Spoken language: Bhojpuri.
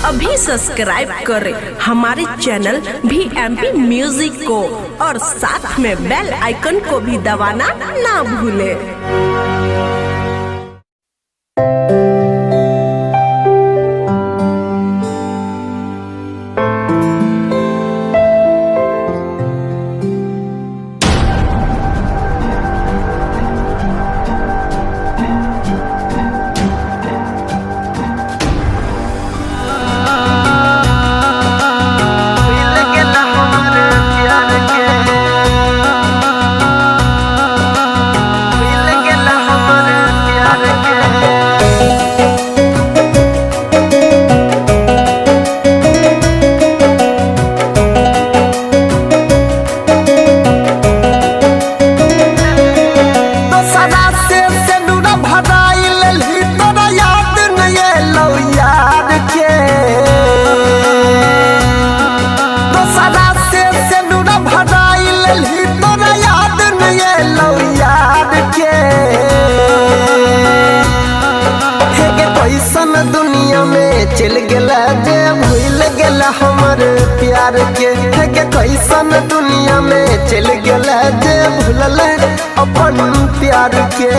अभी सब्सक्राइब करें हमारे चैनल VMP म्यूजिक को और साथ में बेल आइकन को भी दबाना ना भूलें। दुनिया में चल गला जे भूल गला हमर प्यार के कैसन दुनिया में चल गला जे भूलल अपन प्यार के